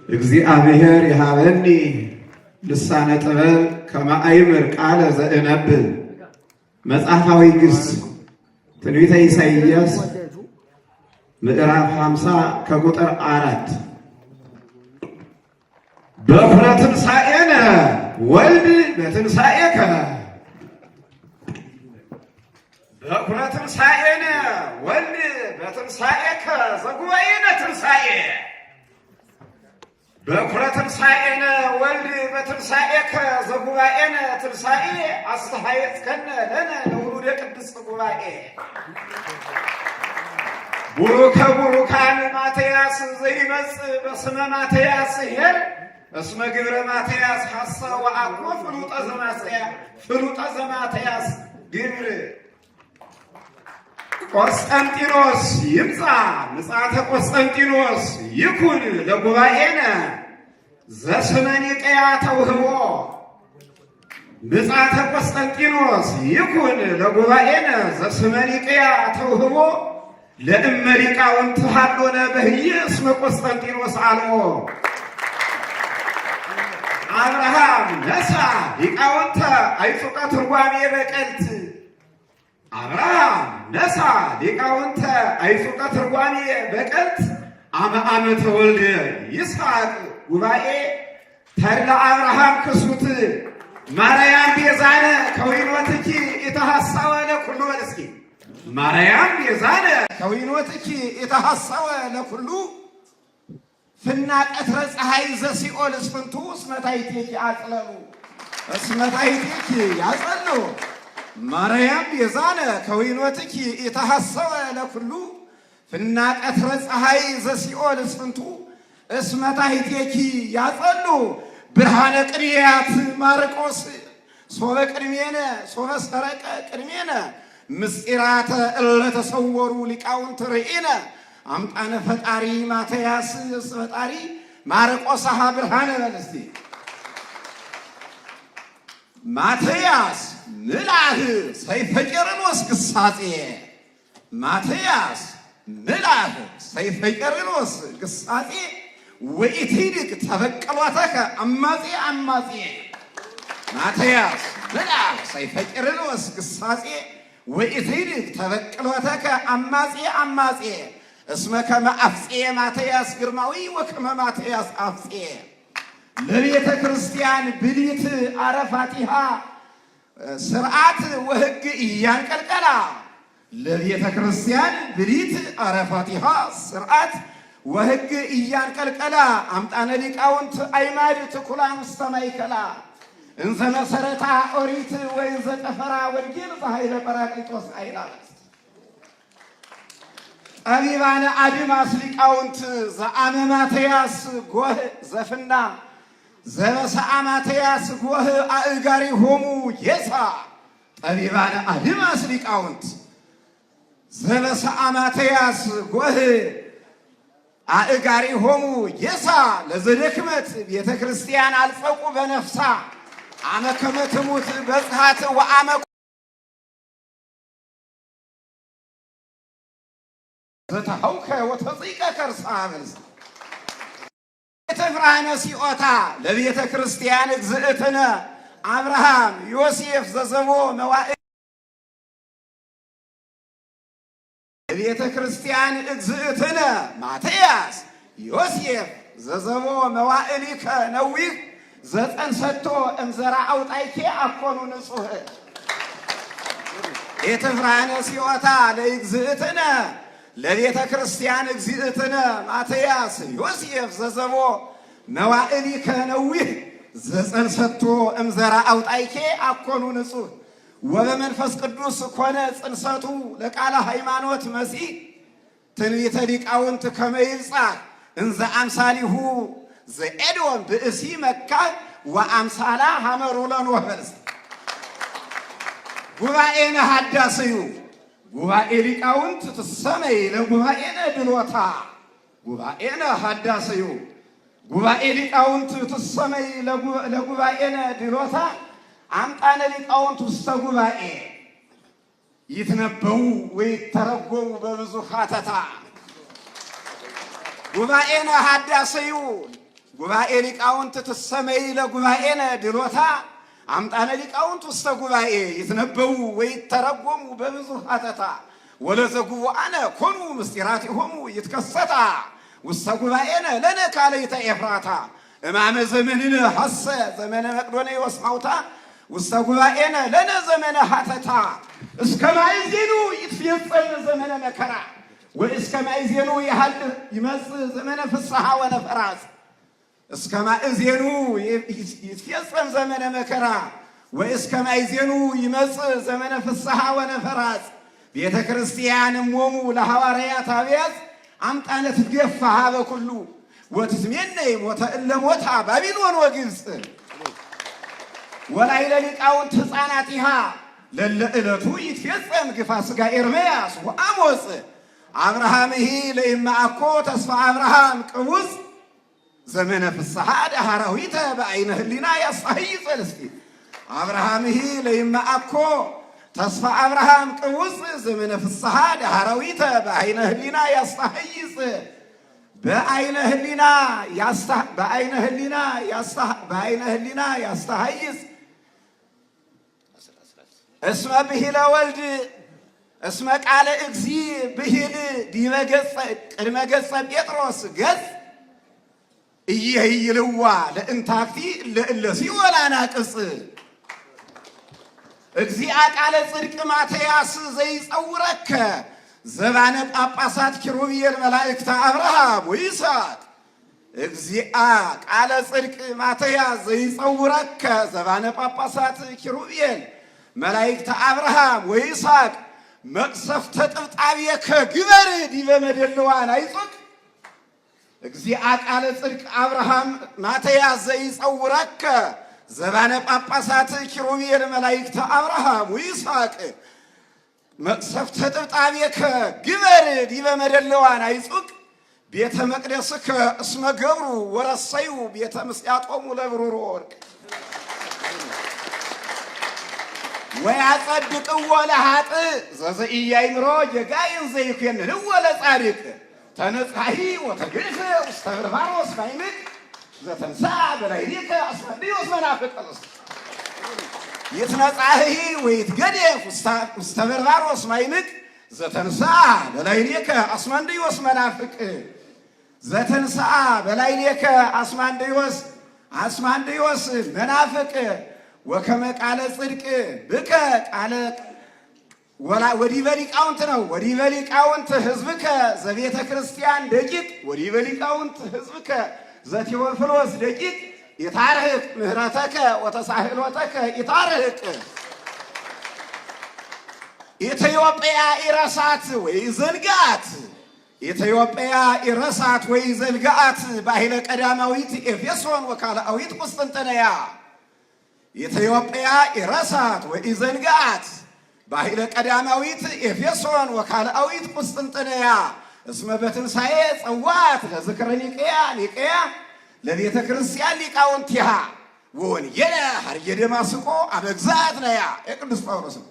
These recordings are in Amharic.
እግዚአብሔር ይሃበኒ ልሳነ ጥበብ ከማእምር ቃለ ዘእነብብ መጽሐፋዊ ግስ ትንቢተ ኢሳይያስ ምዕራፍ 50 ከቁጥር 4 በኩረ ትንሣኤነ ወልድ በትንሣኤከ በኩረ ትንሣኤነ ወልድ በትንሣኤከ ዘጉባኤነ ትንሣኤ በኩረ ትንሣኤነ ወልድ በትንሣኤከ ዘጉባኤነ ትንሣኤ አስተሐየጽከነ ለነ ለውሉደ ቅድስት ጉባኤ ቡሩከ ቡሩካን ማትያስ ዘይመጽእ በስመ ማትያስ ኄር እስመ ግብረ ማትያስ ሐሳብ ወአኮ ፍሉጠ ዘማትያስ ግብር ቆስጠንጢኖስ ይምጻ ምጽአተ ቆስጠንጢኖስ ይኩን ለጉባኤነ ዘስመ ኒቅያ ተውህቦ ምጽአተ ቆስጠንጢኖስ ይኩን ለጉባኤነ ዘስመ ኒቅያ ተውህቦ ለእመ ሊቃውንት ሀሎነ በህየ እስመ ቆስጠንጢኖስ አልቦ አብርሃም ነሣ ሊቃውንተ አይጹቀ ትርጓሜ በቀልት አብርሃም ነሣ ሊቃውንተ አይጹቀ ትርጓሜ በቀልት አመ ዓመተ ወልደ ይስሐቅ ጉባኤ ተድላ አብርሃም ክሱት ማርያም ቤዛነ ከዊኖትኪ ኢተሐሰወ ለኩሉ በልስኪ ማርያም ቤዛነ ከዊኖትኪ ኢተሐሰወ ለኩሉ ፍና ቀትረ ፀሐይ ዘሲኦል እስፍንቱ እስመታይቴኪ አጽለሉ እስመታይቴኪ ያጸሉ ማርያም ቤዛነ ከዊኖትኪ ኢተሐሰወ ለኩሉ ፍና ቀትረ ፀሐይ ዘሲኦል እስፍንቱ እስመታይቴኪ ያጸሉ ብርሃነ ቅንያት ማርቆስ ሶበ ቅድሜነ ሶበ ሰረቀ ቅድሜነ ምስጢራተ እለተሰወሩ ሊቃውንት ርኢነ አምጣነ ፈጣሪ ማትያስ ፈጣሪ ማርቆስ አሃ ብርሃነ በልስቲ ማትያስ ምልአህ ሰይፈ ቄርሎስ ግሳጼ ማትያስ ምልአህ ሰይፈ ቄርሎስ ግሳጼ ወኢቲድቅ ተበቀሏተከ አማጼ ማትያስ ምልአህ ሰይፈ ቄርሎስ ግሳጼ ወኢቲድቅ ተበቀሏተከ አማጼ እስመ ከመ አፍጼ ማትያስ ግርማዊ ወከመ ማትያስ አፍጼ ለቤተ ክርስቲያን ብሊት አረፋቲሃ ስርዓት ወሕግ እያንቀልቀላ ለቤተ ክርስቲያን ብሊት አረፋቲሃ ስርዓት ወሕግ እያንቀልቀላ አምጣነ ሊቃውንት አይማድ ትኩላን ውስተ ማእከላ እንዘ መሰረታ ኦሪት ወእንዘ ጠፈራ ወንጌል በኃይለ ጰራቅሊጦስ አይላል ጠቢባነ አድማስ ሊቃውንት ዘአመ ማትያስ ጎህ ዘፍና ዘበሰአ ማትያስ ጎህ አእጋሪሆሙ ጌሳ ጠቢባነ አድማስ ሊቃውንት ዘበሰአ ማትያስ ጎህ አእጋሪሆሙ ጌሳ ለዘደክመት ቤተ ክርስቲያን አልጸቁ በነፍሳ አመ ከመ ትሙት በጽሐት ወአመ ዘተሐውከ ወተጽይቀ ከርሳ በልስ የተፍራነ ሲኦታ ለቤተ ክርስቲያን እግዝእትነ አብርሃም ዮሴፍ ዘዘቦ መዋዕል ለቤተ ክርስቲያን እግዝእትነ ማትያስ ዮሴፍ ዘዘቦ መዋዕሊከ ነዊህ ዘፀንሰቶ እምዘራ አውጣይኬ አኮኑ ንጹህ የተፍራነ ሲኦታ ለእግዝእትነ ለቤተ ክርስቲያን እግዝእትነ ማትያስ ዮሴፍ ዘዘቦ መዋዕሊከ ነዊህ ዘፀንሰቶ እምዘራ አውጣይኬ አኮኑ ንጹህ ወበመንፈስ ቅዱስ ኮነ ጽንሰቱ ለቃለ ሃይማኖት መሲህ ትንቢተ ሊቃውንት ከመ ይብጻሕ እንዘ አምሳሊሁ ዘኤዶም ብእሲ መካ ወአምሳላ ሐመሩ ለኖኅ በልስ ጉባኤነ ሀዳስዩ ጉባኤ ሊቃውንት ትሰመይ ለጉባኤነ ድሎታ ጉባኤነ ሀዳስዩ ጉባኤ ሊቃውንት ትሰመይ ለጉባኤነ ድሎታ አምጣነ ሊቃውንት ውስተ ጉባኤ ይትነበቡ ወይተረጎሙ በብዙ ኻተታ ጉባኤነ ሀዳስዩ ጉባኤ ሊቃውንት ትሰመይ ለጉባኤነ ድሎታ አምጣነ ሊቃውንት ውስተ ጉባኤ ይትነበቡ ወይተረጎሙ በብዙ ሀተታ ወለዘጉባኤነ ኮኑ ምስጢራቲሆሙ ይትከሰታ ውስተ ጉባኤነ ለነ ካለይተ ኤፍራታ እማመ ዘመንነ ሐሰ ዘመነ መቅዶንዮስ ማውታ ውስተ ጉባኤነ ለነ ዘመነ ሀተታ እስከ ማእዜኑ ይትፈጸም ዘመነ መከራ ወእስከ ማእዜኑ ይሃልፍ ይመጽእ ዘመነ ፍስሐ ወነፈራጽ እስከ ማእዜኑ ይትፈጸም ዘመነ መከራ ወእስከ ማእዜኑ ይመጽእ ዘመነ ፍስሐ ወነፈራጽ ቤተ ክርስቲያንም ሞሙ ለሐዋርያት አብያት አምጣነ ትትገፋ ሀበ ኩሉ ወትትሜነይ ሞተ እለ ሞታ ባቢሎን ወግብፅ ወላይለ ሊቃውንት ሕፃናቲሃ ለለ ዕለቱ ይትፈጸም ግፋ ሥጋ ኤርምያስ ወአሞጽ አብርሃምሂ ለይማአኮ ተስፋ አብርሃም ቅቡዝ ዘመነ ፍስሐ ዳህራዊተ በአይነ ህሊና ያሳህይጽ እስቲ አብርሃምሂ ለይማአኮ ተስፋ አብርሃም ቅቡዝ ዘመነ ፍስሐ ዳህራዊተ በአይነ ህሊና ያሳህይጽ በአይነ ህሊና ያስተሐይጽ እስመ ብሂለ ወልድ እስመ ቃለ እግዚ ብሂል ዲበ ገጸ ቅድመ ገጸ ጴጥሮስ ገጽ እየይልዋ ለእንታክቲ ለእለ ሲኦል አናቅጽ እግዚአ ቃለ ጽድቅ ማትያስ ዘይጸውረከ ዘባነ ጳጳሳት ኪሩቤል መላእክተ አብርሃም ወይስሐቅ እግዚአ ቃለ ጽድቅ ማትያስ ዘይጸውረከ ዘባነ ጳጳሳት ኪሩቤል መላእክተ አብርሃም ወይስሐቅ መቅሰፍተ ጥብጣብየከ ግበር ዲበ መደልዋን አይጹቅ እግዚአ ቃለ ጽድቅ አብርሃም ማትያስ ዘይጸውረከ ዘባነ ጳጳሳት ኪሩቤል መላእክተ አብርሃም ወይስሐቅ መቅሰፍተ ጥብጣብየከ ግበር ዲበ መደልዋን አይጹቅ ቤተ መቅደስከ እስመ ገብሩ ወረሰዩ ቤተ ምስያጦሙ ለብሩር ወርቅ ወያጸድቅዎ ለኃጥእ ዘዘኢያእምሮ ጌጋይን ዘይኮንንዎ ለጻድቅ ተነጻሒ ወተግዕፈ ውስተ በርባሮስ ማይምቅ ዘተንሥአ በላዕሌከ አስመንድዮስ መናፍቅ ይትነጻሒ ወይትገደፍ ውስተ በርባሮስ ማይምቅ ዘተንሥአ በላዕሌከ አስመንድዮስ መናፍቅ ዘተንሥአ በላዕሌከ አስመንድዮስ መናፍቅ ወከመ ቃለ ጽድቅ ብከ ቃለ ወዲበ ሊቃውንት ነው። ወዲበ ሊቃውንት ሕዝብከ ዘቤተ ክርስቲያን ደቂቅ ወዲበ ሊቃውንት ሕዝብከ ዘቴዎፍሎስ ደቂቅ ይታርህቅ ምህረተከ ወተሳህሎተከ ይታርህቅ ኢትዮጵያ ኢረሳት ወይ ዘንጋት ኢትዮጵያ ኢረሳት ወይ ዘንጋት ባሕረ ቀዳማዊት ኤፌሶን ወካልአዊት ቁስጥንጥንያ ኢትዮጵያ ኢረሳት ወይ ዘንጋት ባሕረ ቀዳማዊት ኤፌሶን ወካልአዊት ቁስጥንጥንያ እስመ በትንሣኤ ጸዋት ለዝክረ ኒቅያ ለቤተ ክርስቲያን ሊቃውንቲሃ ወወንጌለ ሀርየ ደማስቆ አበግዛት ነያ የቅዱስ ጳውሎስ ነው።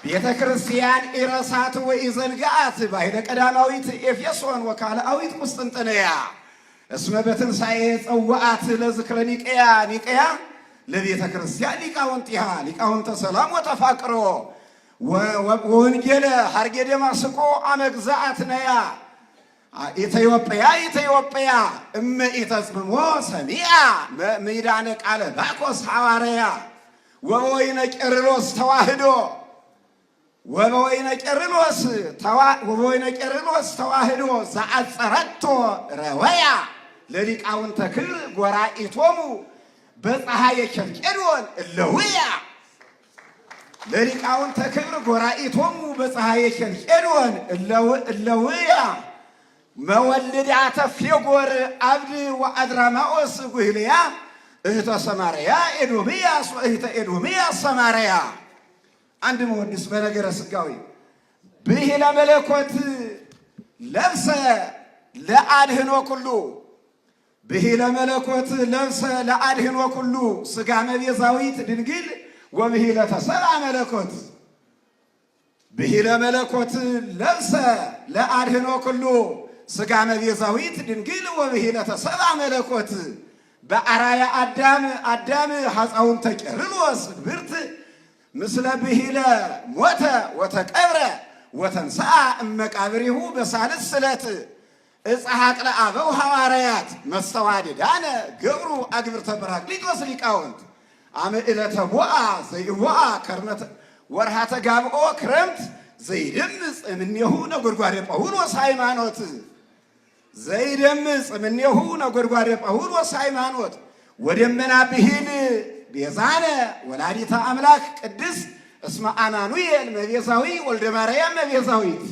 ቤተ ክርስቲያን ኢረሳት ወይ ዘንጋት ባሕረ ቀዳማዊት ኤፌሶን ወካልአዊት ቁስጥንጥንያ እስመ በትንሣኤ ጸዋት ለዝክረ ኒቅያ ለቤተ ክርስቲያን ሊቃውንቲሃ ሊቃውንተ ሰላም ወተፋቅሮ ወወንጌለ ሀርየ ደማስቆ አመግዛት ነያ ኢትዮጵያ እመ ኢተጽምሞ ሰሚዐ ምይዳነ ቃለ ባኮስ ሐዋርያ ወበወይነ ቄርሎስ ተዋህዶ ወበወይነ ቄርሎስ ተዋህዶ ዘአጸረቶ ረወያ ለሊቃውንተ ክብር ጎራኢቶሙ በፀሐየ ኬልቄዶን እለውያ ለሊቃውንተ ክብር ጎራኢቶሙ በፀሐየ ኬልቄዶን እለውያ መወልዳተ ፌጎር አብድ ወአድራማኦስ ጉህልያ እህተ ሰማርያ ኤዶምያስ ወእህተ ኤዶምያስ ሰማርያ አንድ መወድስ በነገረ ሥጋዊ ብሂለ መለኮት ለብሰ ለአድህኖ ኩሉ ብሂለ መለኮት ለብሰ ለአድህኖ ኩሉ ሥጋ መቤዛዊት ድንግል ወብሂለ ተሰብአ መለኮት ብሂለ መለኮት ለብሰ ለአድህኖ ኩሉ ሥጋ መቤዛዊት ድንግል ወብሂለተ ሰብአ መለኮት በአራያ አዳም ሐፃውን ተቄርሎስ ብርት ምስለ ብሂለ ሞተ ወተቀብረ ወተንሥአ እመቃብሪሁ በሳልስ ስለት ዕፀ ሐቅለ አበው ሐዋርያት መስተዋድዳነ ገብሩ አግብርተ ጰራቅሊጦስ ሊቃውንት አመ ዕለተ ቦአ ዘይቦአ ከርመተ ወርሃ ተጋብኦ ክረምት ዘይደምጽ እምኔሁ ነጎድጓደ ጳውሎስ ሃይማኖት ዘይደምጽ እምኔሁ ነጎድጓደ ጳውሎስ ሃይማኖት ወደመና ብሂል ቤዛነ ወላዲተ አምላክ ቅድስት እስመ አማኑኤል መቤዛዊ ወልደ ማርያም መቤዛዊት